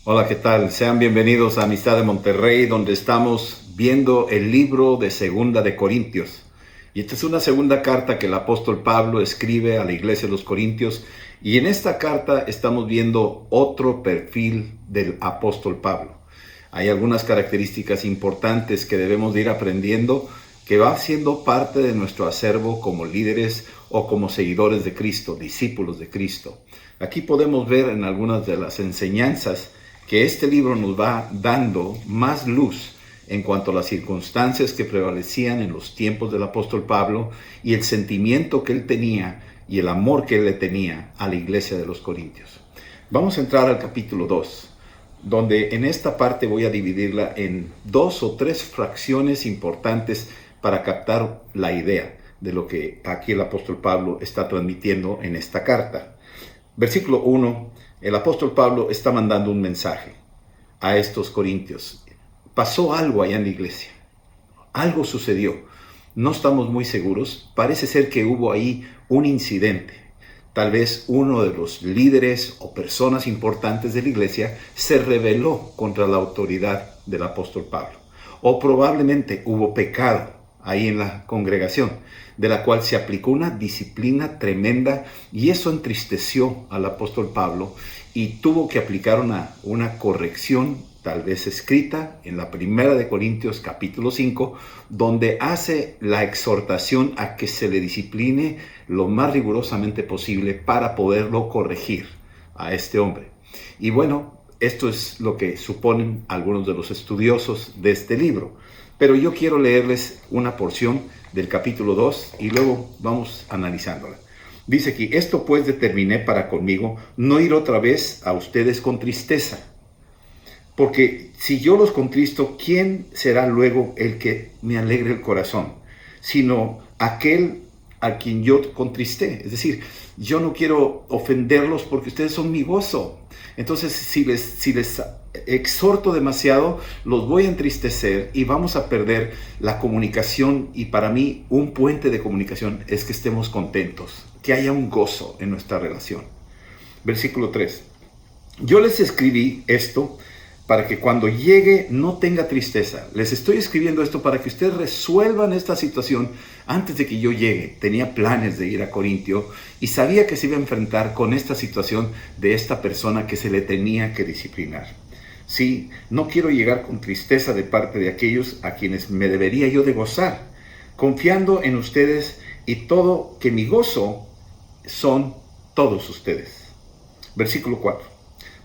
Hola, ¿qué tal? Sean bienvenidos a Amistad de Monterrey, donde estamos viendo el libro de Segunda de Corintios. Y esta es una segunda carta que el apóstol Pablo escribe a la iglesia de los Corintios. Y en esta carta estamos viendo otro perfil del apóstol Pablo. Hay algunas características importantes que debemos de ir aprendiendo, que va siendo parte de nuestro acervo como líderes o como seguidores de Cristo, discípulos de Cristo. Aquí podemos ver en algunas de las enseñanzas que este libro nos va dando más luz en cuanto a las circunstancias que prevalecían en los tiempos del apóstol Pablo y el sentimiento que él tenía y el amor que él le tenía a la iglesia de los Corintios. Vamos a entrar al capítulo 2, donde en esta parte voy a dividirla en 2 o 3 fracciones importantes para captar la idea de lo que aquí el apóstol Pablo está transmitiendo en esta carta. Versículo 1, el apóstol Pablo está mandando un mensaje a estos corintios. Pasó algo allá en la iglesia, algo sucedió. No estamos muy seguros, parece ser que hubo ahí un incidente. Tal vez uno de los líderes o personas importantes de la iglesia se rebeló contra la autoridad del apóstol Pablo. O probablemente hubo pecado ahí en la congregación, de la cual se aplicó una disciplina tremenda y eso entristeció al apóstol Pablo y tuvo que aplicar una corrección, tal vez escrita, en la primera de Corintios capítulo 5, donde hace la exhortación a que se le discipline lo más rigurosamente posible para poderlo corregir a este hombre. Y bueno, esto es lo que suponen algunos de los estudiosos de este libro. Pero yo quiero leerles una porción del capítulo 2 y luego vamos analizándola. Dice aquí, esto pues determiné para conmigo no ir otra vez a ustedes con tristeza. Porque si yo los contristo, ¿quién será luego el que me alegre el corazón? Sino aquel a quien yo contristé. Es decir, yo no quiero ofenderlos porque ustedes son mi gozo. Entonces, si les exhorto demasiado, los voy a entristecer y vamos a perder la comunicación. Y para mí, un puente de comunicación es que estemos contentos, que haya un gozo en nuestra relación. Versículo 3. Yo les escribí esto para que cuando llegue no tenga tristeza. Les estoy escribiendo esto para que ustedes resuelvan esta situación antes de que yo llegue. Tenía planes de ir a Corintio y sabía que se iba a enfrentar con esta situación de esta persona que se le tenía que disciplinar. Sí, no quiero llegar con tristeza de parte de aquellos a quienes me debería yo de gozar, confiando en ustedes y todo que mi gozo son todos ustedes. Versículo 4.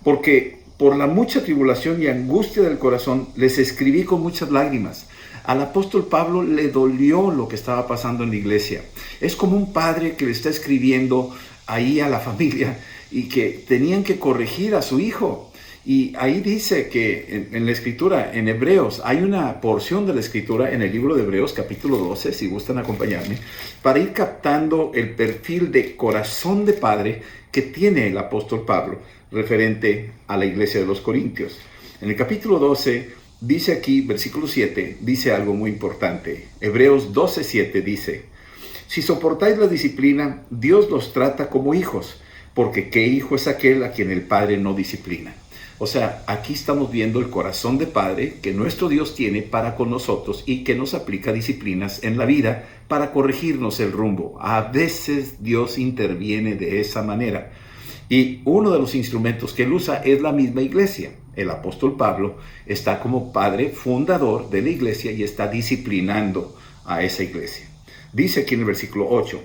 Porque por la mucha tribulación y angustia del corazón les escribí con muchas lágrimas. Al apóstol Pablo le dolió lo que estaba pasando en la iglesia. Es como un padre que le está escribiendo ahí a la familia y que tenían que corregir a su hijo. Y ahí dice que en la escritura, en Hebreos, hay una porción de la escritura en el libro de Hebreos, capítulo 12, si gustan acompañarme, para ir captando el perfil de corazón de padre que tiene el apóstol Pablo referente a la iglesia de los Corintios. En el capítulo 12, dice aquí, versículo 7, dice algo muy importante. Hebreos 12, 7 dice, si soportáis la disciplina, Dios los trata como hijos, porque ¿qué hijo es aquel a quien el Padre no disciplina? O sea, aquí estamos viendo el corazón de Padre que nuestro Dios tiene para con nosotros y que nos aplica disciplinas en la vida para corregirnos el rumbo. A veces Dios interviene de esa manera. Y uno de los instrumentos que él usa es la misma iglesia. El apóstol Pablo está como padre fundador de la iglesia y está disciplinando a esa iglesia. Dice aquí en el versículo 8,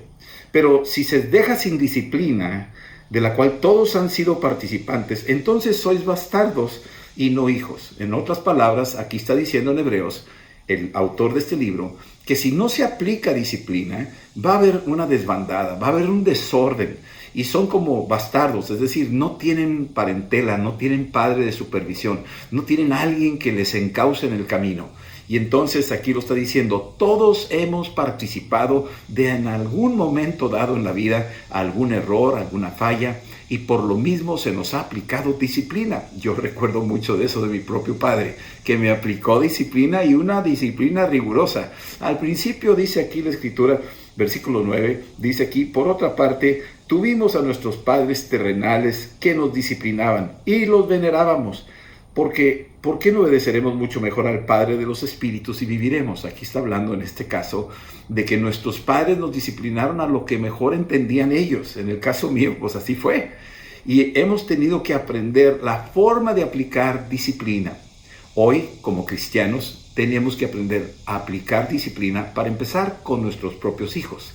pero si se deja sin disciplina, de la cual todos han sido participantes, entonces sois bastardos y no hijos. En otras palabras, aquí está diciendo en Hebreos, el autor de este libro, que si no se aplica disciplina, va a haber una desbandada, va a haber un desorden, y son como bastardos, es decir, no tienen parentela, no tienen padre de supervisión, no tienen alguien que les encauce en el camino. Y entonces aquí lo está diciendo, todos hemos participado de en algún momento dado en la vida algún error, alguna falla, y por lo mismo se nos ha aplicado disciplina. Yo recuerdo mucho de eso de mi propio padre, que me aplicó disciplina y una disciplina rigurosa. Al principio dice aquí la escritura, versículo 9, dice aquí, por otra parte, tuvimos a nuestros padres terrenales que nos disciplinaban y los venerábamos. Porque, ¿por qué no obedeceremos mucho mejor al Padre de los Espíritus y viviremos? Aquí está hablando en este caso de que nuestros padres nos disciplinaron a lo que mejor entendían ellos. En el caso mío, pues así fue. Y hemos tenido que aprender la forma de aplicar disciplina. Hoy, como cristianos, tenemos que aprender a aplicar disciplina para empezar con nuestros propios hijos.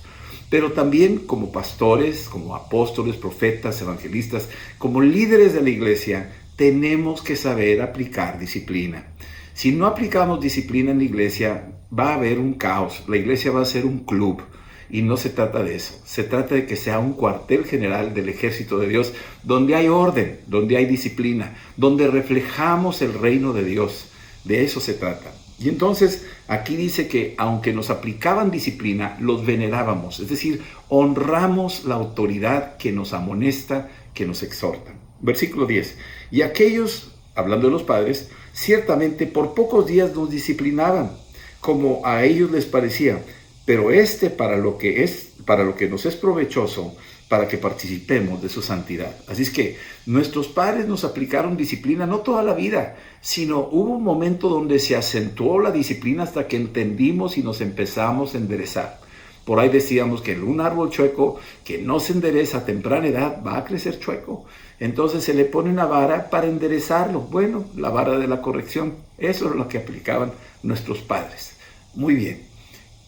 Pero también como pastores, como apóstoles, profetas, evangelistas, como líderes de la iglesia, tenemos que saber aplicar disciplina. Si no aplicamos disciplina en la iglesia, va a haber un caos. La iglesia va a ser un club. Y no se trata de eso. Se trata de que sea un cuartel general del ejército de Dios, donde hay orden, donde hay disciplina, donde reflejamos el reino de Dios. De eso se trata. Y entonces aquí dice que aunque nos aplicaban disciplina, los venerábamos. Es decir, honramos la autoridad que nos amonesta, que nos exhorta. Versículo 10. Y aquellos, hablando de los padres, ciertamente por pocos días nos disciplinaban, como a ellos les parecía, pero para lo que nos es provechoso, para que participemos de su santidad. Así es que nuestros padres nos aplicaron disciplina no toda la vida, sino hubo un momento donde se acentuó la disciplina hasta que entendimos y nos empezamos a enderezar. Por ahí decíamos que un árbol chueco que no se endereza a temprana edad va a crecer chueco. Entonces se le pone una vara para enderezarlo. Bueno, la vara de la corrección. Eso es lo que aplicaban nuestros padres. Muy bien.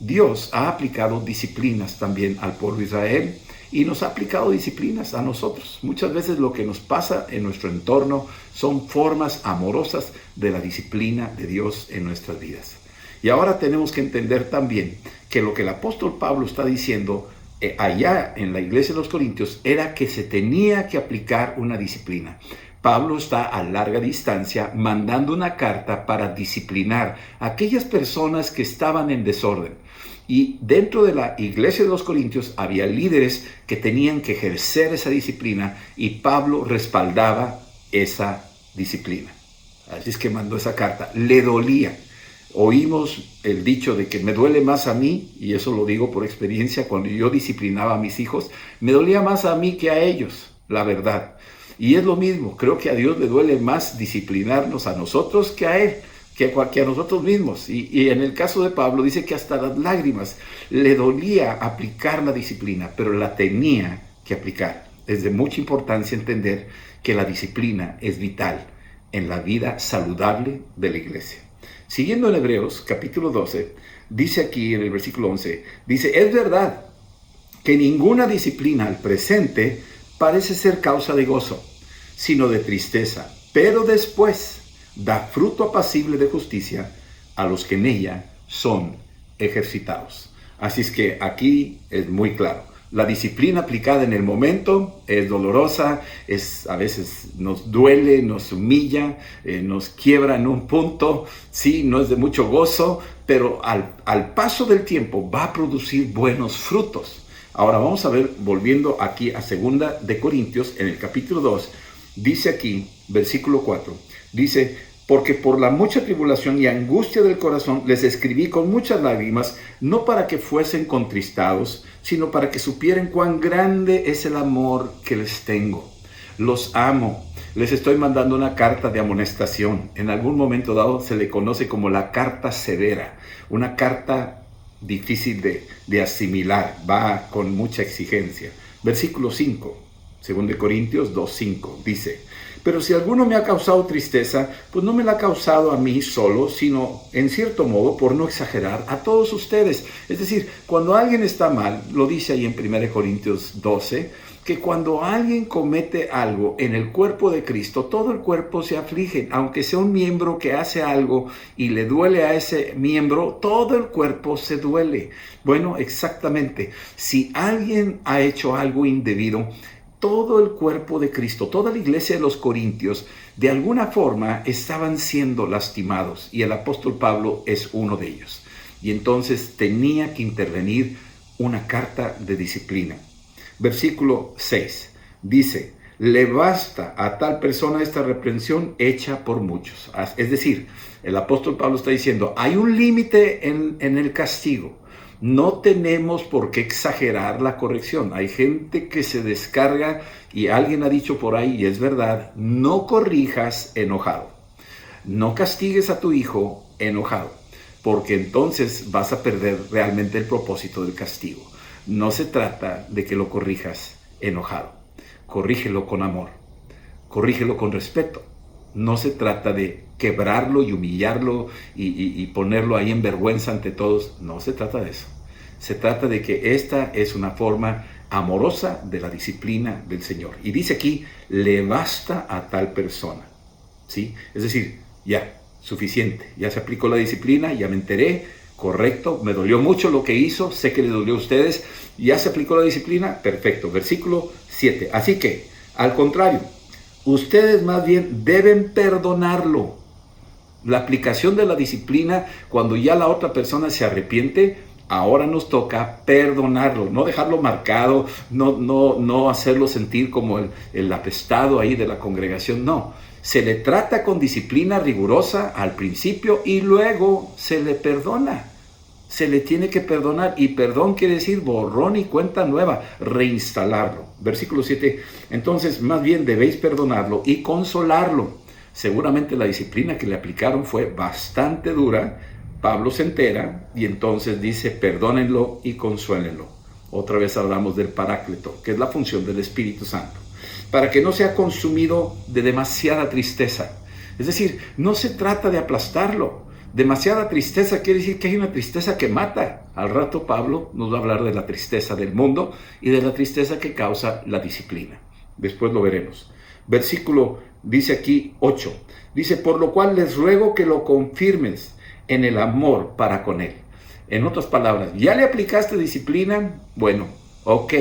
Dios ha aplicado disciplinas también al pueblo de Israel y nos ha aplicado disciplinas a nosotros. Muchas veces lo que nos pasa en nuestro entorno son formas amorosas de la disciplina de Dios en nuestras vidas. Y ahora tenemos que entender también que lo que el apóstol Pablo está diciendo allá en la iglesia de los Corintios era que se tenía que aplicar una disciplina. Pablo está a larga distancia mandando una carta para disciplinar a aquellas personas que estaban en desorden. Y dentro de la iglesia de los Corintios había líderes que tenían que ejercer esa disciplina y Pablo respaldaba esa disciplina. Así es que mandó esa carta. Le dolía. Oímos el dicho de que me duele más a mí, y eso lo digo por experiencia, cuando yo disciplinaba a mis hijos, me dolía más a mí que a ellos, la verdad. Y es lo mismo, creo que a Dios le duele más disciplinarnos a nosotros que a Él, que a nosotros mismos. Y en el caso de Pablo dice que hasta las lágrimas le dolía aplicar la disciplina, pero la tenía que aplicar. Es de mucha importancia entender que la disciplina es vital en la vida saludable de la iglesia. Siguiendo en Hebreos capítulo 12, dice aquí en el versículo 11, dice, es verdad que ninguna disciplina al presente parece ser causa de gozo, sino de tristeza, pero después da fruto apacible de justicia a los que en ella son ejercitados. Así es que aquí es muy claro. La disciplina aplicada en el momento es dolorosa, a veces nos duele, nos humilla, nos quiebra en un punto, sí, no es de mucho gozo, pero al paso del tiempo va a producir buenos frutos. Ahora vamos a ver, volviendo aquí a 2 de Corintios, en el capítulo 2, dice aquí, versículo 4, dice, porque por la mucha tribulación y angustia del corazón les escribí con muchas lágrimas, no para que fuesen contristados, sino para que supieran cuán grande es el amor que les tengo. Los amo. Les estoy mandando una carta de amonestación. En algún momento dado se le conoce como la carta severa, una carta difícil de asimilar, va con mucha exigencia. Versículo 5, 2 Corintios 2:5, dice, pero si alguno me ha causado tristeza, pues no me la ha causado a mí solo, sino en cierto modo, por no exagerar, a todos ustedes. Es decir, cuando alguien está mal, lo dice ahí en 1 Corintios 12, que cuando alguien comete algo en el cuerpo de Cristo, todo el cuerpo se aflige, aunque sea un miembro que hace algo y le duele a ese miembro, todo el cuerpo se duele. Bueno, exactamente, si alguien ha hecho algo indebido, todo el cuerpo de Cristo, toda la iglesia de los Corintios, de alguna forma estaban siendo lastimados y el apóstol Pablo es uno de ellos. Y entonces tenía que intervenir una carta de disciplina. Versículo 6 dice, le basta a tal persona esta reprensión hecha por muchos. Es decir, el apóstol Pablo está diciendo, hay un límite en el castigo. No tenemos por qué exagerar la corrección. Hay gente que se descarga y alguien ha dicho por ahí, y es verdad, no corrijas enojado. No castigues a tu hijo enojado, porque entonces vas a perder realmente el propósito del castigo. No se trata de que lo corrijas enojado. Corrígelo con amor. Corrígelo con respeto. No se trata de quebrarlo y humillarlo y ponerlo ahí en vergüenza ante todos. No se trata de eso. Se trata de que esta es una forma amorosa de la disciplina del Señor. Y dice aquí, le basta a tal persona. ¿Sí? Es decir, ya, suficiente. Ya se aplicó la disciplina, ya me enteré, correcto, me dolió mucho lo que hizo, sé que les dolió a ustedes, ya se aplicó la disciplina, perfecto. Versículo 7. Así que, al contrario, ustedes más bien deben perdonarlo. La aplicación de la disciplina, cuando ya la otra persona se arrepiente, ahora nos toca perdonarlo, no dejarlo marcado, no hacerlo sentir como el apestado ahí de la congregación, no. Se le trata con disciplina rigurosa al principio y luego se le perdona. Se le tiene que perdonar, y perdón quiere decir borrón y cuenta nueva, reinstalarlo. Versículo 7, entonces más bien debéis perdonarlo y consolarlo. Seguramente la disciplina que le aplicaron fue bastante dura. Pablo se entera y entonces dice, perdónenlo y consuélenlo. Otra vez hablamos del Paráclito, que es la función del Espíritu Santo, para que no sea consumido de demasiada tristeza. Es decir, no se trata de aplastarlo. Demasiada tristeza quiere decir que hay una tristeza que mata. Al rato Pablo nos va a hablar de la tristeza del mundo y de la tristeza que causa la disciplina. Después lo veremos. Versículo, dice aquí 8. Dice, por lo cual les ruego que lo confirmes en el amor para con él. En otras palabras, ¿ya le aplicaste disciplina? Bueno, ok,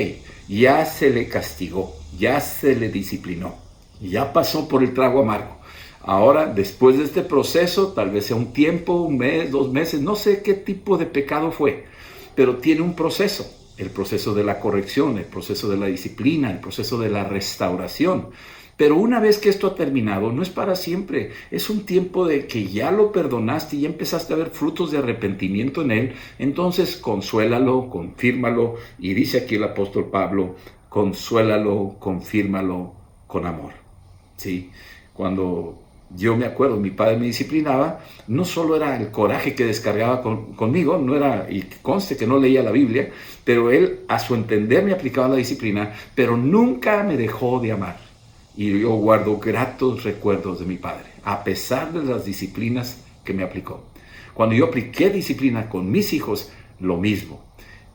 ya se le castigó, ya se le disciplinó, ya pasó por el trago amargo. Ahora, después de este proceso, tal vez sea un tiempo, un mes, 2 meses, no sé qué tipo de pecado fue, pero tiene un proceso. El proceso de la corrección, el proceso de la disciplina, el proceso de la restauración. Pero una vez que esto ha terminado, no es para siempre. Es un tiempo de que ya lo perdonaste y ya empezaste a ver frutos de arrepentimiento en él. Entonces, consuélalo, confírmalo. Y dice aquí el apóstol Pablo, consuélalo, confírmalo con amor. ¿Sí? Cuando yo me acuerdo, mi padre me disciplinaba, no solo era el coraje que descargaba conmigo, no era, y conste que no leía la Biblia, pero él a su entender me aplicaba la disciplina, pero nunca me dejó de amar. Y yo guardo gratos recuerdos de mi padre, a pesar de las disciplinas que me aplicó. Cuando yo apliqué disciplina con mis hijos, lo mismo.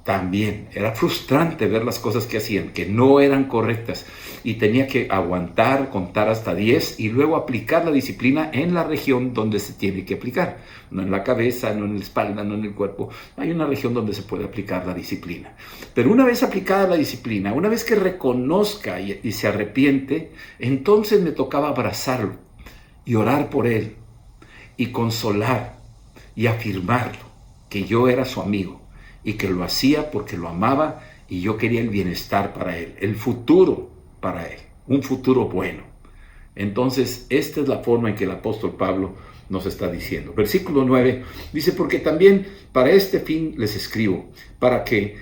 También era frustrante ver las cosas que hacían, que no eran correctas. Y tenía que aguantar, contar hasta 10 y luego aplicar la disciplina en la región donde se tiene que aplicar. No en la cabeza, no en la espalda, no en el cuerpo. Hay una región donde se puede aplicar la disciplina. Pero una vez aplicada la disciplina, una vez que reconozca y se arrepiente, entonces me tocaba abrazarlo y orar por él y consolar y afirmarlo que yo era su amigo y que lo hacía porque lo amaba y yo quería el bienestar para él, el futuro para él, un futuro bueno. Entonces, esta es la forma en que el apóstol Pablo nos está diciendo. Versículo 9 dice, porque también para este fin les escribo, para que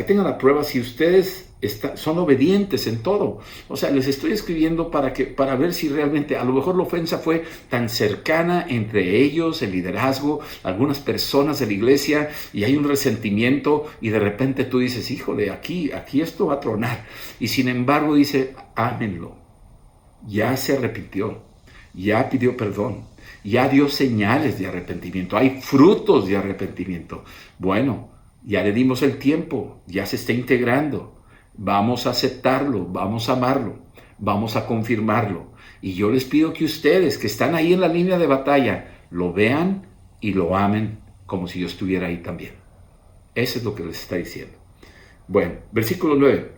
tengan la prueba si ustedes son obedientes en todo. O sea, les estoy escribiendo para ver si realmente, a lo mejor la ofensa fue tan cercana entre ellos, el liderazgo, algunas personas de la iglesia, y hay un resentimiento, y de repente tú dices, híjole, aquí esto va a tronar. Y sin embargo dice, ámenlo. Ya se arrepintió, ya pidió perdón, ya dio señales de arrepentimiento, hay frutos de arrepentimiento. Bueno, ya le dimos el tiempo, ya se está integrando. Vamos a aceptarlo, vamos a amarlo, vamos a confirmarlo. Y yo les pido que ustedes, que están ahí en la línea de batalla, lo vean y lo amen como si yo estuviera ahí también. Eso es lo que les está diciendo. Bueno, versículo 9.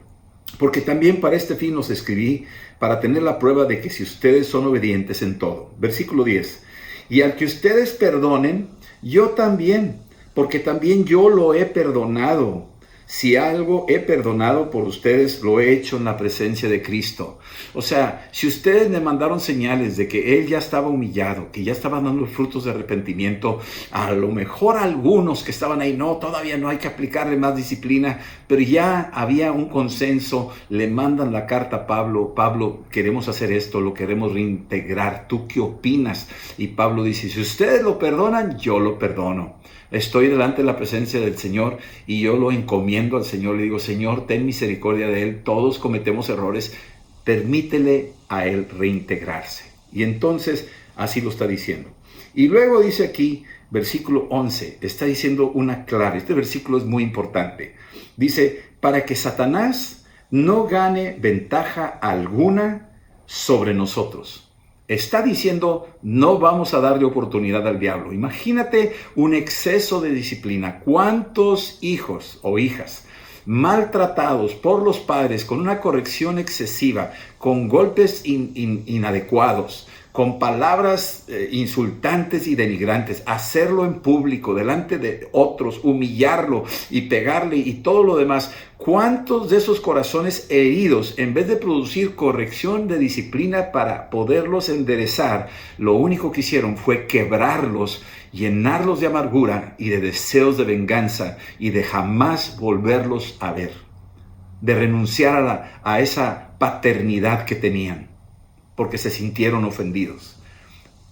Porque también para este fin os escribí, para tener la prueba de que si ustedes son obedientes en todo. Versículo 10. Y al que ustedes perdonen, yo también, porque también yo lo he perdonado. si algo he perdonado por ustedes, lo he hecho en la presencia de Cristo. O sea, si ustedes me mandaron señales de que Él ya estaba humillado, que ya estaba dando frutos de arrepentimiento, a lo mejor algunos que estaban ahí, no, todavía no hay que aplicarle más disciplina, pero ya había un consenso, le mandan la carta a Pablo: Pablo, queremos hacer esto, lo queremos reintegrar, ¿tú qué opinas? Y Pablo dice: si ustedes lo perdonan, yo lo perdono. Estoy delante de la presencia del Señor y yo lo encomiendo al Señor. Le digo: Señor, ten misericordia de él. Todos cometemos errores. Permítele a él reintegrarse. Y entonces así lo está diciendo. Y luego dice aquí, versículo 11, está diciendo una clave. Este versículo es muy importante. Dice: para que Satanás no gane ventaja alguna sobre nosotros. Está diciendo, no vamos a darle oportunidad al diablo. Imagínate un exceso de disciplina. ¿Cuántos hijos o hijas maltratados por los padres con una corrección excesiva, con golpes inadecuados, con palabras insultantes y denigrantes, hacerlo en público, delante de otros, humillarlo y pegarle y todo lo demás? ¿Cuántos de esos corazones heridos, en vez de producir corrección de disciplina para poderlos enderezar, lo único que hicieron fue quebrarlos, llenarlos de amargura y de deseos de venganza y de jamás volverlos a ver, de renunciar a esa paternidad que tenían, porque se sintieron ofendidos?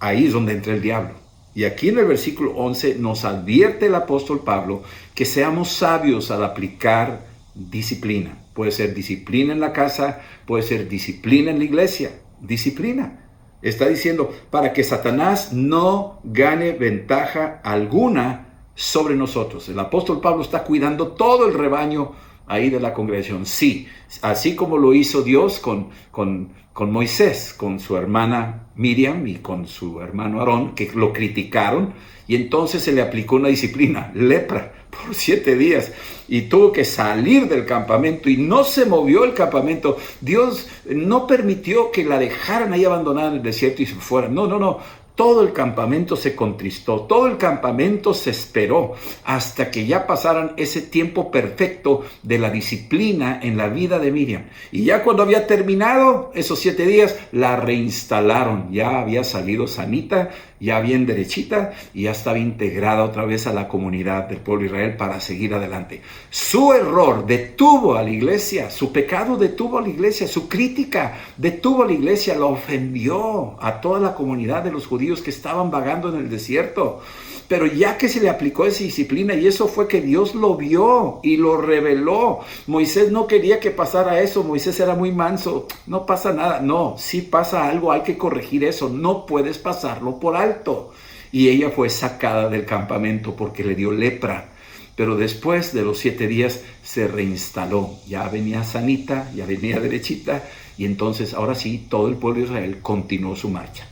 Ahí es donde entra el diablo. Y aquí en el versículo 11 nos advierte el apóstol Pablo que seamos sabios al aplicar disciplina. Puede ser disciplina en la casa, puede ser disciplina en la iglesia. Disciplina. Está diciendo, para que Satanás no gane ventaja alguna sobre nosotros. El apóstol Pablo está cuidando todo el rebaño ahí de la congregación. Sí, así como lo hizo Dios con Moisés, con su hermana Miriam y con su hermano Aarón, que lo criticaron, y entonces se le aplicó una disciplina, lepra, por 7 días, y tuvo que salir del campamento, y no se movió el campamento. Dios no permitió que la dejaran ahí abandonada en el desierto y se fueran. No. Todo el campamento se contristó, todo el campamento se esperó hasta que ya pasaran ese tiempo perfecto de la disciplina en la vida de Miriam. Y ya cuando había terminado esos 7 días, la reinstalaron. Ya había salido sanita, ya bien derechita y ya estaba integrada otra vez a la comunidad del pueblo de Israel para seguir adelante. Su error detuvo a la iglesia, su pecado detuvo a la iglesia, su crítica detuvo a la iglesia, la ofendió a toda la comunidad de los judíos que estaban vagando en el desierto. Pero ya que se le aplicó esa disciplina, y eso fue que Dios lo vio y lo reveló. Moisés no quería que pasara eso. Moisés era muy manso. No pasa nada. No, si pasa algo, hay que corregir eso. No puedes pasarlo por alto. Y ella fue sacada del campamento porque le dio lepra. Pero después de los 7 días se reinstaló. Ya venía sanita, ya venía derechita. Y entonces ahora sí, todo el pueblo de Israel continuó su marcha.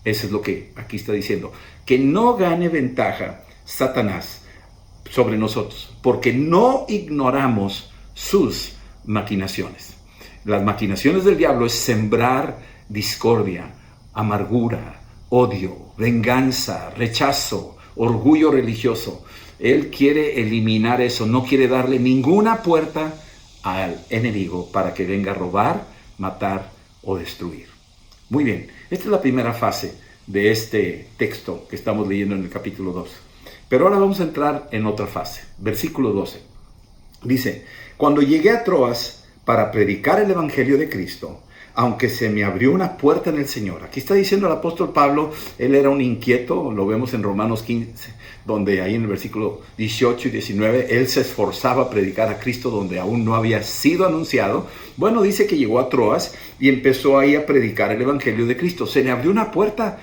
Eso es lo que aquí está diciendo. Que no gane ventaja Satanás sobre nosotros, porque no ignoramos sus maquinaciones. Las maquinaciones del diablo es sembrar discordia, amargura, odio, venganza, rechazo, orgullo religioso. Él quiere eliminar eso, no quiere darle ninguna puerta al enemigo para que venga a robar, matar o destruir. Muy bien, esta es la primera fase de este texto que estamos leyendo en el capítulo 2. Pero ahora vamos a entrar en otra fase. Versículo 12. Dice: cuando llegué a Troas para predicar el evangelio de Cristo, aunque se me abrió una puerta en el Señor. Aquí está diciendo el apóstol Pablo, él era un inquieto, lo vemos en Romanos 15, donde ahí en el versículo 18 y 19, él se esforzaba a predicar a Cristo donde aún no había sido anunciado. Bueno, dice que llegó a Troas y empezó ahí a predicar el evangelio de Cristo. Se le abrió una puerta.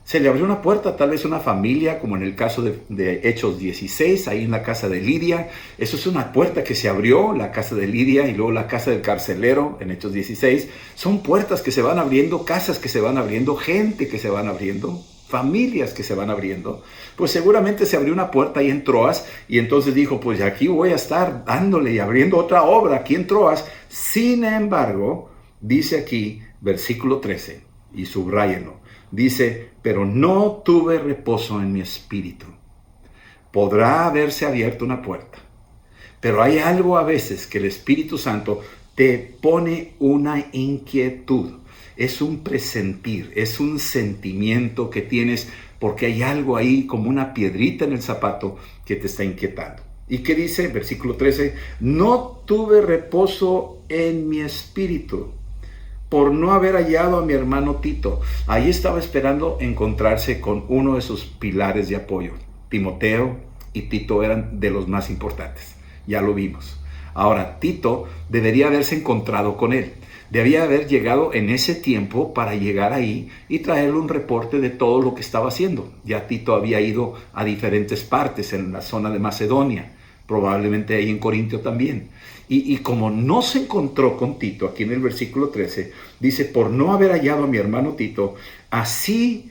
Tal vez una familia, como en el caso de Hechos 16, ahí en la casa de Lidia. Eso es una puerta que se abrió, la casa de Lidia, y luego la casa del carcelero en Hechos 16. Son puertas que se van abriendo, casas que se van abriendo, gente que se van abriendo, familias que se van abriendo. Pues seguramente se abrió una puerta ahí en Troas, y entonces dijo, pues aquí voy a estar dándole y abriendo otra obra aquí en Troas. Sin embargo, dice aquí, versículo 13, y subráyenlo. Dice, pero no tuve reposo en mi espíritu. Podrá haberse abierto una puerta, Pero hay algo a veces que el Espíritu Santo te pone una inquietud. Es un presentir, es un sentimiento que tienes porque hay algo ahí como una piedrita en el zapato que te está inquietando. ¿Y qué dice? Versículo 13, no tuve reposo en mi espíritu por no haber hallado a mi hermano Tito. Ahí estaba esperando encontrarse con uno de sus pilares de apoyo. Timoteo y Tito eran de los más importantes. Ya lo vimos. Ahora, Tito debería haberse encontrado con él. Debía haber llegado en ese tiempo para llegar ahí y traerle un reporte de todo lo que estaba haciendo. Ya Tito había ido a diferentes partes en la zona de Macedonia, probablemente ahí en Corintio también. Y como no se encontró con Tito, aquí en el versículo 13, dice, por no haber hallado a mi hermano Tito, así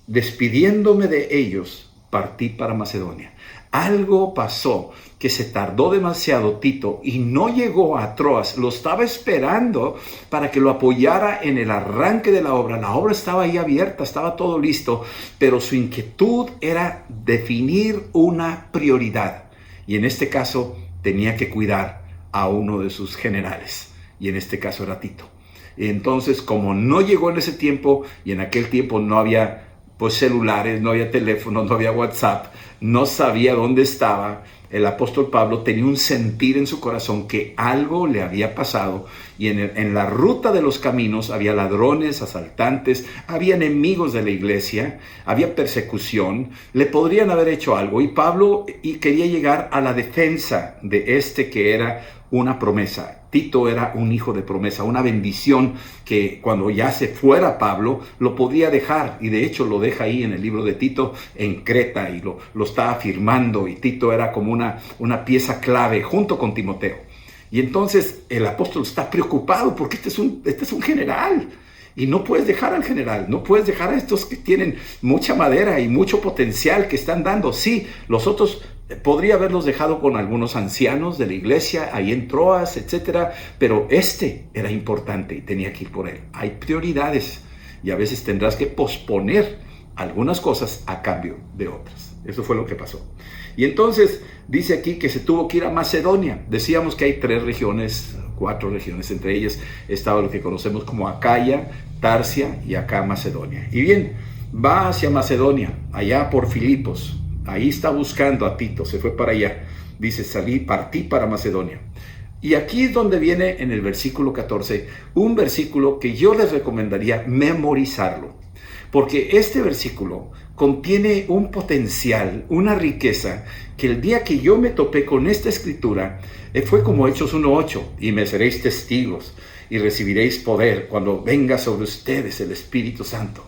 despidiéndome de ellos, partí para Macedonia. Algo pasó que se tardó demasiado Tito y no llegó a Troas. Lo estaba esperando para que lo apoyara en el arranque de la obra. La obra estaba ahí abierta, estaba todo listo, pero su inquietud era definir una prioridad. Y en este caso tenía que cuidar a uno de sus generales. Y en este caso era Tito. Y entonces, como no llegó en ese tiempo, y en aquel tiempo no había pues celulares, no había teléfonos, no había WhatsApp, no sabía dónde estaba, el apóstol Pablo tenía un sentir en su corazón que algo le había pasado y en la ruta de los caminos había ladrones, asaltantes, había enemigos de la iglesia, había persecución, le podrían haber hecho algo y Pablo quería llegar a la defensa de este que era una promesa. Tito era un hijo de promesa, una bendición que cuando ya se fuera Pablo lo podía dejar y de hecho lo deja ahí en el libro de Tito en Creta y lo está afirmando y Tito era como una pieza clave junto con Timoteo. Y entonces el apóstol está preocupado porque este es un general. Y no puedes dejar al general, no puedes dejar a estos que tienen mucha madera y mucho potencial que están dando. Sí, los otros podría haberlos dejado con algunos ancianos de la iglesia, ahí en Troas, etcétera, pero este era importante y tenía que ir por él. Hay prioridades y a veces tendrás que posponer algunas cosas a cambio de otras. Eso fue lo que pasó. Y entonces dice aquí que se tuvo que ir a Macedonia. Decíamos que hay 4 regiones, entre ellas estaba lo que conocemos como Acaya, Tarsia y acá Macedonia. Y bien, va hacia Macedonia, allá por Filipos. Ahí está buscando a Tito, se fue para allá. Dice, partí para Macedonia. Y aquí es donde viene en el versículo 14, un versículo que yo les recomendaría memorizarlo. Porque este versículo contiene un potencial, una riqueza, que el día que yo me topé con esta escritura, fue como Hechos 1:8, y me seréis testigos, y recibiréis poder cuando venga sobre ustedes el Espíritu Santo.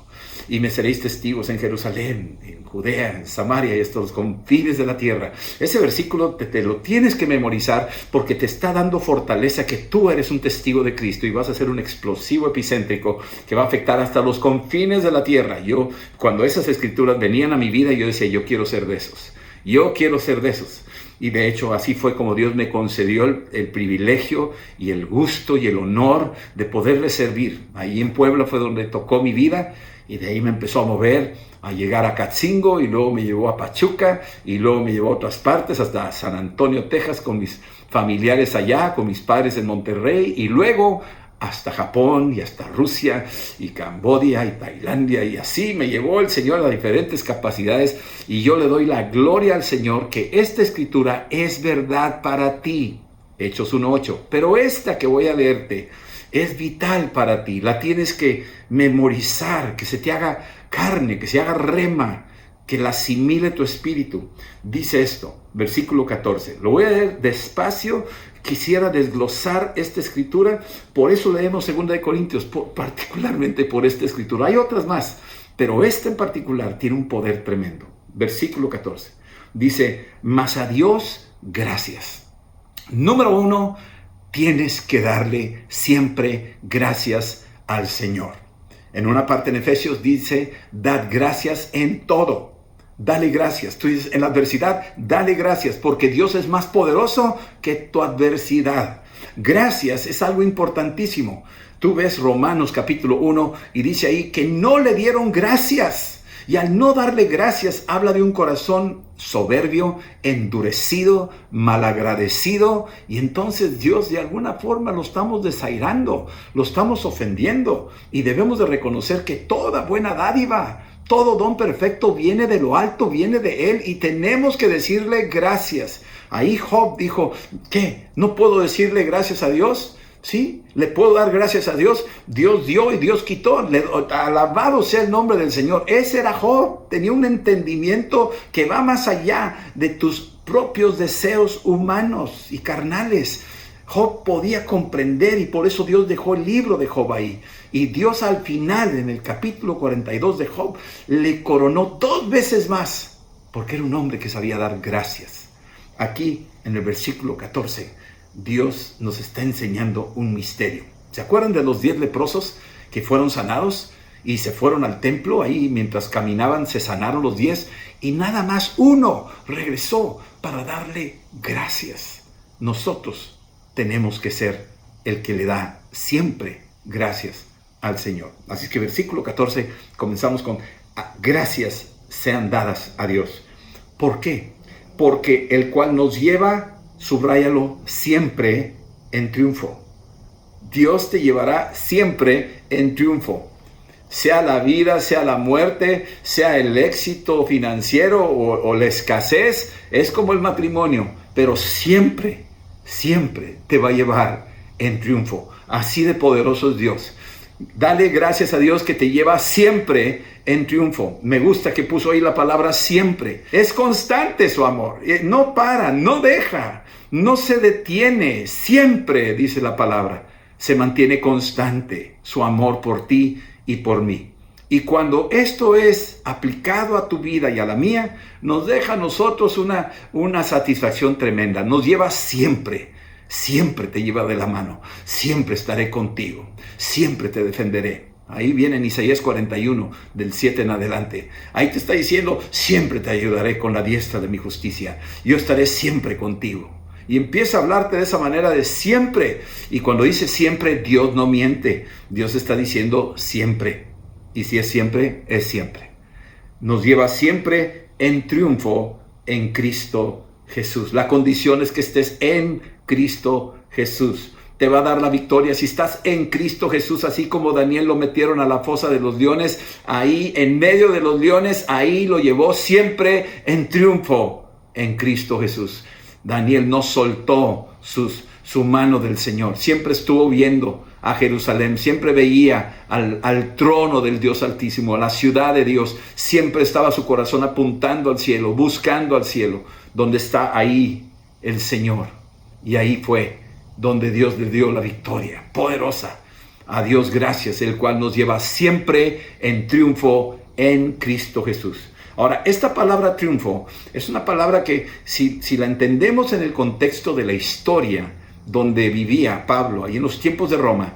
Y me seréis testigos en Jerusalén, en Judea, en Samaria y hasta los confines de la tierra. Ese versículo te lo tienes que memorizar porque te está dando fortaleza que tú eres un testigo de Cristo y vas a ser un explosivo epicéntrico que va a afectar hasta los confines de la tierra. Yo, cuando esas escrituras venían a mi vida, yo decía, yo quiero ser de esos. Yo quiero ser de esos. Y de hecho así fue como Dios me concedió el privilegio y el gusto y el honor de poderle servir. Ahí en Puebla fue donde tocó mi vida. Y de ahí me empezó a mover, a llegar a Catzingo, y luego me llevó a Pachuca, y luego me llevó a otras partes, hasta San Antonio, Texas, con mis familiares allá, con mis padres en Monterrey, y luego hasta Japón, y hasta Rusia, y Camboya, y Tailandia, y así me llevó el Señor a diferentes capacidades, y yo le doy la gloria al Señor que esta escritura es verdad para ti. Hechos 1:8, pero esta que voy a leerte es vital para ti, la tienes que memorizar, que se te haga carne, que se haga rema, que la asimile tu espíritu. Dice esto, versículo 14, lo voy a leer despacio, quisiera desglosar esta escritura, por eso leemos 2 Corintios, particularmente por esta escritura. Hay otras más, pero esta en particular tiene un poder tremendo. Versículo 14, dice, mas a Dios gracias. Número 1, tienes que darle siempre gracias al Señor. En una parte en Efesios dice, dad gracias en todo. Dale gracias. Tú dices, en la adversidad, dale gracias, porque Dios es más poderoso que tu adversidad. Gracias es algo importantísimo. Tú ves Romanos capítulo 1 y dice ahí que no le dieron gracias. Y al no darle gracias, habla de un corazón soberbio, endurecido, malagradecido. Y entonces Dios de alguna forma lo estamos desairando, lo estamos ofendiendo. Y debemos de reconocer que toda buena dádiva, todo don perfecto viene de lo alto, viene de Él. Y tenemos que decirle gracias. Ahí Job dijo, ¿qué? ¿No puedo decirle gracias a Dios? Sí, le puedo dar gracias a Dios. Dios dio y Dios quitó. Alabado sea el nombre del Señor. Ese era Job. Tenía un entendimiento que va más allá de tus propios deseos humanos y carnales. Job podía comprender y por eso Dios dejó el libro de Job ahí. Y Dios al final, en el capítulo 42 de Job, le coronó 2 veces más, porque era un hombre que sabía dar gracias. Aquí, en el versículo 14, Dios nos está enseñando un misterio. ¿Se acuerdan de los 10 leprosos que fueron sanados y se fueron al templo? Ahí mientras caminaban se sanaron los 10 y nada más uno regresó para darle gracias. Nosotros tenemos que ser el que le da siempre gracias al Señor. Así que versículo 14 comenzamos con gracias sean dadas a Dios. ¿Por qué? Porque el cual nos lleva, subráyalo, siempre en triunfo. Dios te llevará siempre en triunfo. Sea la vida, sea la muerte, sea el éxito financiero o la escasez, es como el matrimonio, pero siempre, siempre te va a llevar en triunfo. Así de poderoso es Dios. Dale gracias a Dios que te lleva siempre en triunfo. Me gusta que puso ahí la palabra siempre. Es constante su amor. No para, no deja, no se detiene. Siempre, dice la palabra, se mantiene constante su amor por ti y por mí. Y cuando esto es aplicado a tu vida y a la mía, nos deja a nosotros una satisfacción tremenda. Nos lleva siempre. Siempre te lleva de la mano, siempre estaré contigo, siempre te defenderé. Ahí viene en Isaías 41, del 7 en adelante. Ahí te está diciendo, siempre te ayudaré con la diestra de mi justicia. Yo estaré siempre contigo. Y empieza a hablarte de esa manera de siempre. Y cuando dice siempre, Dios no miente. Dios está diciendo siempre. Y si es siempre, es siempre. Nos lleva siempre en triunfo en Cristo Jesús. La condición es que estés en Cristo Jesús. Te va a dar la victoria si estás en Cristo Jesús, así como Daniel lo metieron a la fosa de los leones, ahí en medio de los leones, ahí lo llevó siempre en triunfo en Cristo Jesús. Daniel no soltó su mano del Señor, siempre estuvo viendo a Jerusalén, siempre veía al trono del Dios Altísimo, a la ciudad de Dios, siempre estaba su corazón apuntando al cielo, buscando al cielo, donde está ahí el Señor. Y ahí fue donde Dios le dio la victoria poderosa. A Dios gracias, el cual nos lleva siempre en triunfo en Cristo Jesús. Ahora, esta palabra triunfo es una palabra que si la entendemos en el contexto de la historia donde vivía Pablo, ahí en los tiempos de Roma,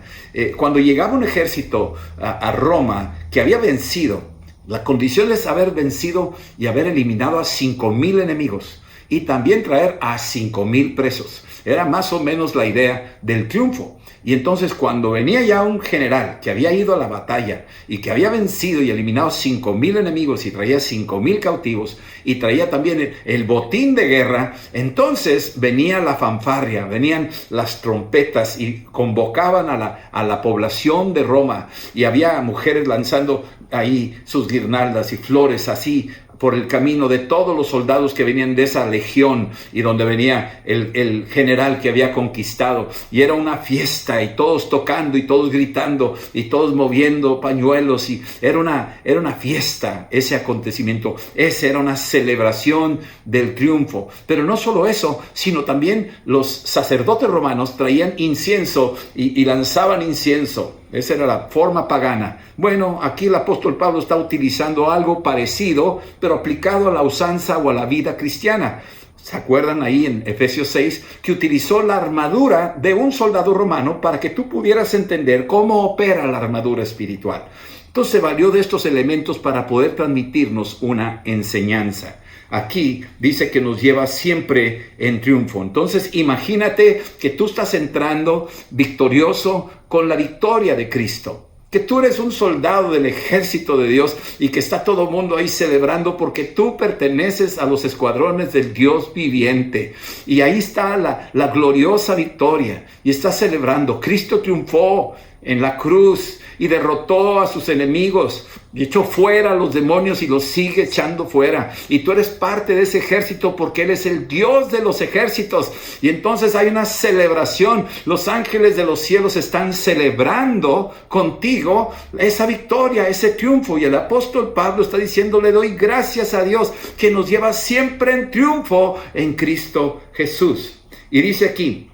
cuando llegaba un ejército a Roma que había vencido, la condición es haber vencido y haber eliminado a 5,000 enemigos y también traer a 5,000 presos. Era más o menos la idea del triunfo. Y entonces cuando venía ya un general que había ido a la batalla y que había vencido y eliminado 5,000 enemigos y traía 5,000 cautivos y traía también el botín de guerra, entonces venía la fanfarria, venían las trompetas y convocaban a la población de Roma y había mujeres lanzando ahí sus guirnaldas y flores así por el camino de todos los soldados que venían de esa legión y donde venía el general que había conquistado. Y era una fiesta y todos tocando y todos gritando y todos moviendo pañuelos y era una fiesta ese acontecimiento. Esa era una celebración del triunfo. Pero no solo eso, sino también los sacerdotes romanos traían incienso y lanzaban incienso. Esa era la forma pagana. Bueno, aquí el apóstol Pablo está utilizando algo parecido, pero aplicado a la usanza o a la vida cristiana. ¿Se acuerdan ahí en Efesios 6 que utilizó la armadura de un soldado romano para que tú pudieras entender cómo opera la armadura espiritual? Entonces se valió de estos elementos para poder transmitirnos una enseñanza. Aquí dice que nos lleva siempre en triunfo. Entonces imagínate que tú estás entrando victorioso con la victoria de Cristo. que tú eres un soldado del ejército de Dios y que está todo el mundo ahí celebrando porque tú perteneces a los escuadrones del Dios viviente. Y ahí está la gloriosa victoria y está celebrando. Cristo triunfó en la cruz y derrotó a sus enemigos y echó fuera a los demonios y los sigue echando fuera. Y tú eres parte de ese ejército porque Él es el Dios de los ejércitos. Y entonces hay una celebración. Los ángeles de los cielos están celebrando contigo esa victoria, ese triunfo. Y el apóstol Pablo está diciendo, le doy gracias a Dios que nos lleva siempre en triunfo en Cristo Jesús. Y dice aquí,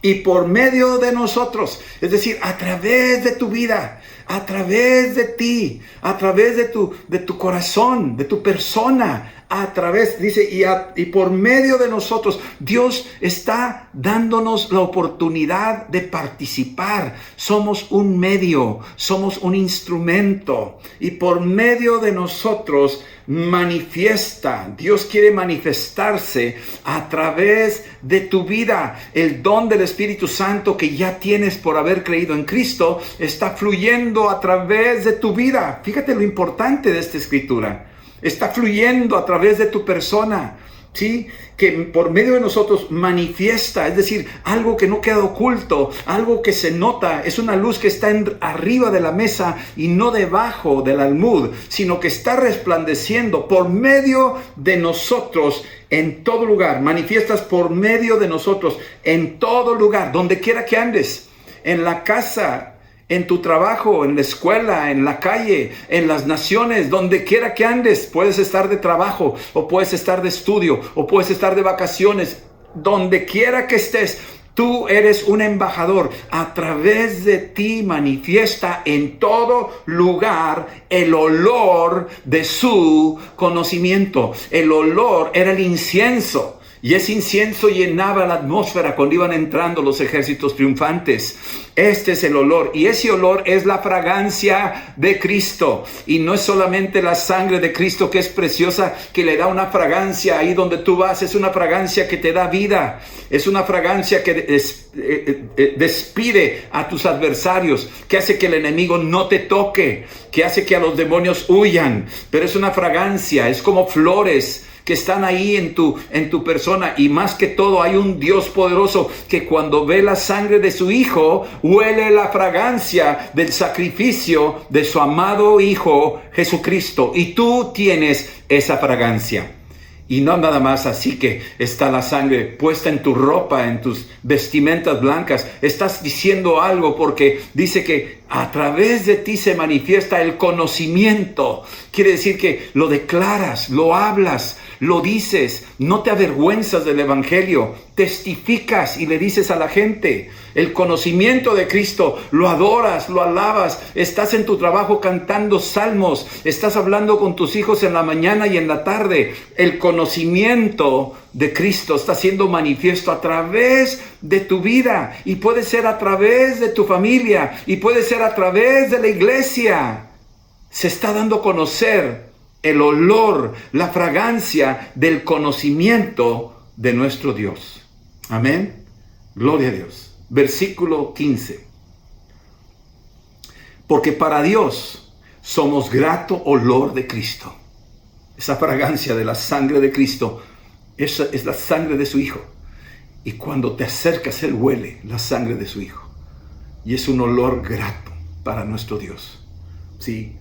y por medio de nosotros, es decir, a través de tu vida, a través de ti, a través de tu corazón, de tu persona, a través, dice, y por medio de nosotros, Dios está dándonos la oportunidad de participar. Somos un medio, somos un instrumento, y por medio de nosotros manifiesta. Dios quiere manifestarse a través de tu vida. El don del Espíritu Santo que ya tienes por haber creído en Cristo está fluyendo a través de tu vida. Fíjate lo importante de esta escritura. Está fluyendo a través de tu persona, ¿sí? Que por medio de nosotros manifiesta, es decir, algo que no queda oculto, algo que se nota, es una luz que está arriba de la mesa y no debajo del almud, sino que está resplandeciendo por medio de nosotros en todo lugar. Manifiestas por medio de nosotros en todo lugar, donde quiera que andes, en la casa, en tu trabajo, en la escuela, en la calle, en las naciones, donde quiera que andes. Puedes estar de trabajo, o puedes estar de estudio, o puedes estar de vacaciones. Donde quiera que estés, tú eres un embajador. A través de ti manifiesta en todo lugar el olor de su conocimiento. El olor era el incienso. Y ese incienso llenaba la atmósfera cuando iban entrando los ejércitos triunfantes. Este es el olor, y ese olor es la fragancia de Cristo. Y no es solamente la sangre de Cristo que es preciosa, que le da una fragancia ahí donde tú vas. Es una fragancia que te da vida. Es una fragancia que despide a tus adversarios, que hace que el enemigo no te toque, que hace que a los demonios huyan. Pero es una fragancia, es como flores que están ahí en tu persona. Y más que todo, hay un Dios poderoso que cuando ve la sangre de su Hijo, huele la fragancia del sacrificio de su amado Hijo Jesucristo. Y tú tienes esa fragancia. Y no nada más así que está la sangre puesta en tu ropa, en tus vestimentas blancas. Estás diciendo algo porque dice que a través de ti se manifiesta el conocimiento. Quiere decir que lo declaras, lo hablas, lo dices, no te avergüenzas del evangelio, testificas y le dices a la gente el conocimiento de Cristo, lo adoras, lo alabas, estás en tu trabajo cantando salmos, estás hablando con tus hijos en la mañana y en la tarde. El conocimiento de Cristo está siendo manifiesto a través de tu vida, y puede ser a través de tu familia, y puede ser a través de la iglesia. Se está dando a conocer el olor, la fragancia del conocimiento de nuestro Dios. Amén. Gloria a Dios. Versículo 15. Porque para Dios somos grato olor de Cristo. Esa fragancia de la sangre de Cristo, esa es la sangre de su Hijo. Y cuando te acercas, Él huele la sangre de su Hijo. Y es un olor grato para nuestro Dios. ¿Sí?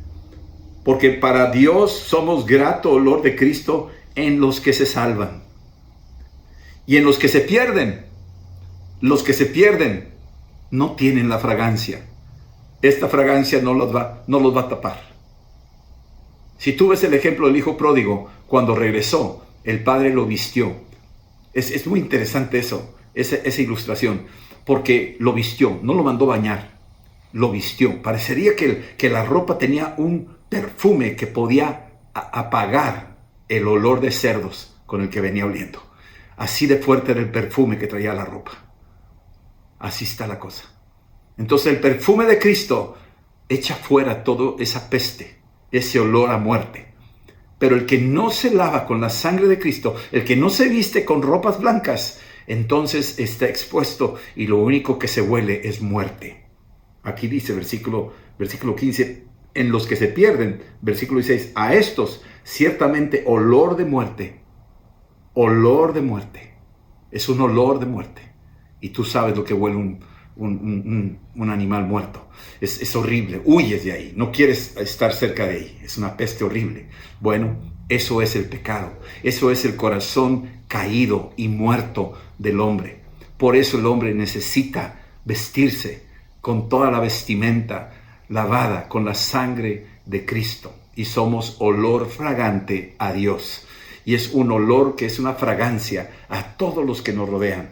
Porque para Dios somos grato olor de Cristo en los que se salvan. Y en los que se pierden no tienen la fragancia. Esta fragancia no los va a tapar. Si tú ves el ejemplo del hijo pródigo, cuando regresó, el padre lo vistió. Es muy interesante eso, esa ilustración, porque lo vistió, no lo mandó bañar, lo vistió. Parecería que la ropa tenía un perfume que podía apagar el olor de cerdos con el que venía oliendo. Así de fuerte era el perfume que traía la ropa. Así está la cosa. Entonces el perfume de Cristo echa fuera toda esa peste, ese olor a muerte. Pero el que no se lava con la sangre de Cristo, el que no se viste con ropas blancas, entonces está expuesto y lo único que se huele es muerte. Aquí dice versículo Versículo 15, en los que se pierden. Versículo 16, a estos ciertamente olor de muerte. Olor de muerte. Es un olor de muerte. Y tú sabes lo que huele un animal muerto. Es horrible. Huyes de ahí. No quieres estar cerca de ahí. Es una peste horrible. Bueno, eso es el pecado. Eso es el corazón caído y muerto del hombre. Por eso el hombre necesita vestirse con toda la vestimenta lavada con la sangre de Cristo. Y somos olor fragante a Dios. Y es un olor que es una fragancia a todos los que nos rodean.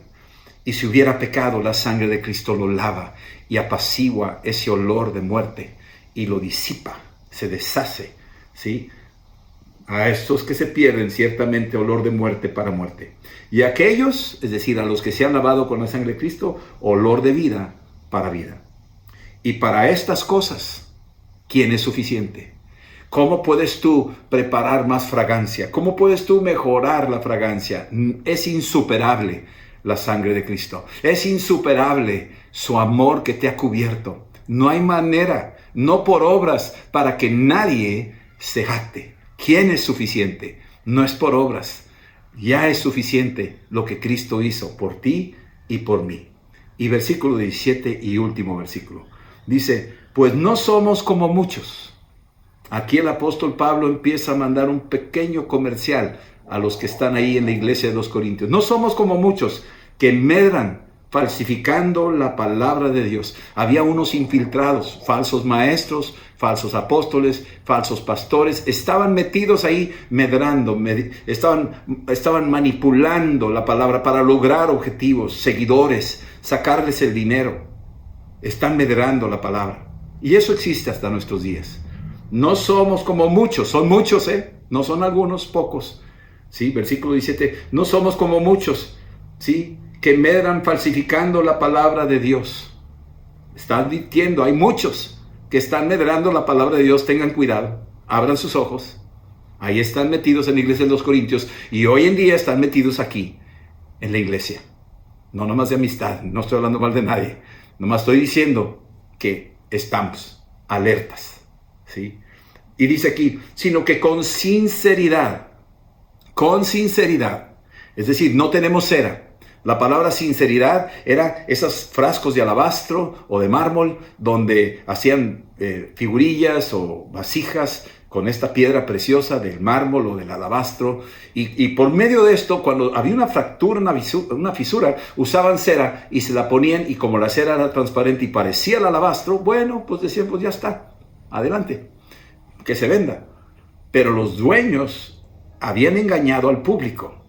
Y si hubiera pecado, la sangre de Cristo lo lava y apacigua ese olor de muerte y lo disipa, se deshace, ¿sí? A estos que se pierden, ciertamente olor de muerte para muerte. Y a aquellos, es decir, a los que se han lavado con la sangre de Cristo, olor de vida para vida. Y para estas cosas, ¿quién es suficiente? ¿Cómo puedes tú preparar más fragancia? ¿Cómo puedes tú mejorar la fragancia? Es insuperable la sangre de Cristo. Es insuperable su amor que te ha cubierto. No hay manera, no por obras, para que nadie se jacte. ¿Quién es suficiente? No es por obras. Ya es suficiente lo que Cristo hizo por ti y por mí. Y versículo 17 y último versículo. Dice, pues no somos como muchos. Aquí el apóstol Pablo empieza a mandar un pequeño comercial a los que están ahí en la iglesia de los Corintios. No somos como muchos que medran falsificando la palabra de Dios. Había unos infiltrados, falsos maestros, falsos apóstoles, falsos pastores, estaban metidos ahí medrando, estaban manipulando la palabra para lograr objetivos, seguidores, sacarles el dinero. Están medrando la palabra. Y eso existe hasta nuestros días. No somos como muchos, son muchos, no son algunos, pocos. ¿Sí? Versículo 17, no somos como muchos, ¿sí? Que medran falsificando la palabra de Dios. Está advirtiendo, hay muchos que están medrando la palabra de Dios, tengan cuidado, abran sus ojos. Ahí están metidos en la iglesia de los Corintios y hoy en día están metidos aquí, en la iglesia. No nomás de amistad, no estoy hablando mal de nadie, nomás estoy diciendo que estamos alertas, ¿sí? Y dice aquí, sino que con sinceridad, es decir, no tenemos cera. La palabra sinceridad era esos frascos de alabastro o de mármol donde hacían figurillas o vasijas con esta piedra preciosa del mármol o del alabastro. Y por medio de esto, cuando había una fractura, una fisura, usaban cera y se la ponían, y como la cera era transparente y parecía el alabastro, bueno, pues decían, pues ya está, adelante, que se venda. Pero los dueños habían engañado al público.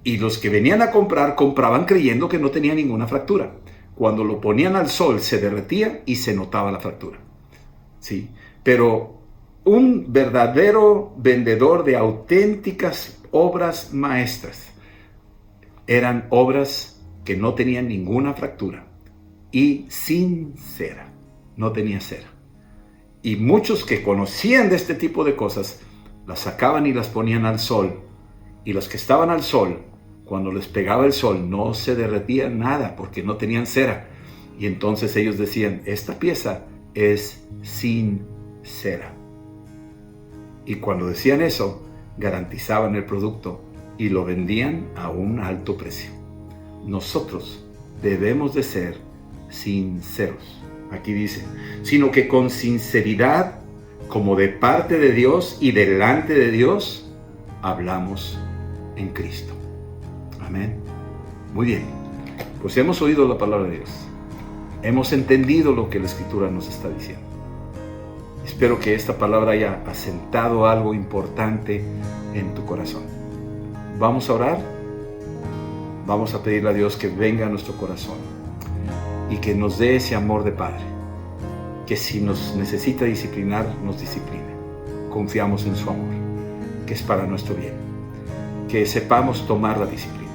Y los que venían a comprar, compraban creyendo que no tenía ninguna fractura. Cuando lo ponían al sol, se derretía y se notaba la fractura. ¿Sí? Pero un verdadero vendedor de auténticas obras maestras eran obras que no tenían ninguna fractura y sin cera. No tenía cera. Y muchos que conocían de este tipo de cosas, las sacaban y las ponían al sol. Y los que estaban al sol, cuando les pegaba el sol, no se derretía nada porque no tenían cera. Y entonces ellos decían, esta pieza es sin cera. Y cuando decían eso, garantizaban el producto y lo vendían a un alto precio. Nosotros debemos de ser sinceros. Aquí dice, sino que con sinceridad, como de parte de Dios y delante de Dios, hablamos en Cristo. Amén. Muy bien. Pues hemos oído la palabra de Dios. Hemos entendido lo que la Escritura nos está diciendo. Espero que esta palabra haya asentado algo importante en tu corazón. Vamos a orar. Vamos a pedirle a Dios que venga a nuestro corazón y que nos dé ese amor de Padre. Que si nos necesita disciplinar, nos discipline. Confiamos en su amor, que es para nuestro bien. Que sepamos tomar la disciplina.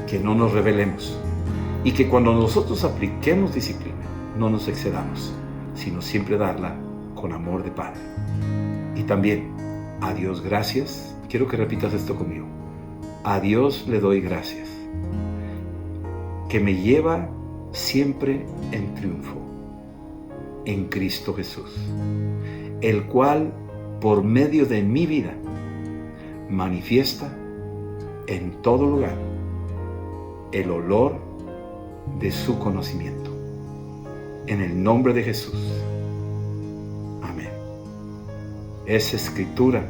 Que no nos rebelemos. Y que cuando nosotros apliquemos disciplina, no nos excedamos, sino siempre darla con amor de Padre. Y también, a Dios gracias. Quiero que repitas esto conmigo. A Dios le doy gracias, que me lleva siempre en triunfo. en Cristo Jesús, el cual por medio de mi vida manifiesta en todo lugar el olor de su conocimiento. En el nombre de Jesús. Amén. Esa escritura,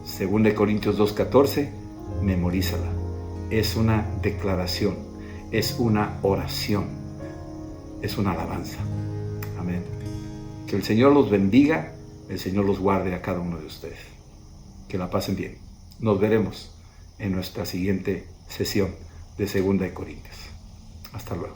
2 Corintios 2:14, memorízala. Es una declaración, es una oración, es una alabanza. Amén. Que el Señor los bendiga, el Señor los guarde a cada uno de ustedes. Que la pasen bien. Nos veremos en nuestra siguiente sesión de 2 Corintios. Hasta luego.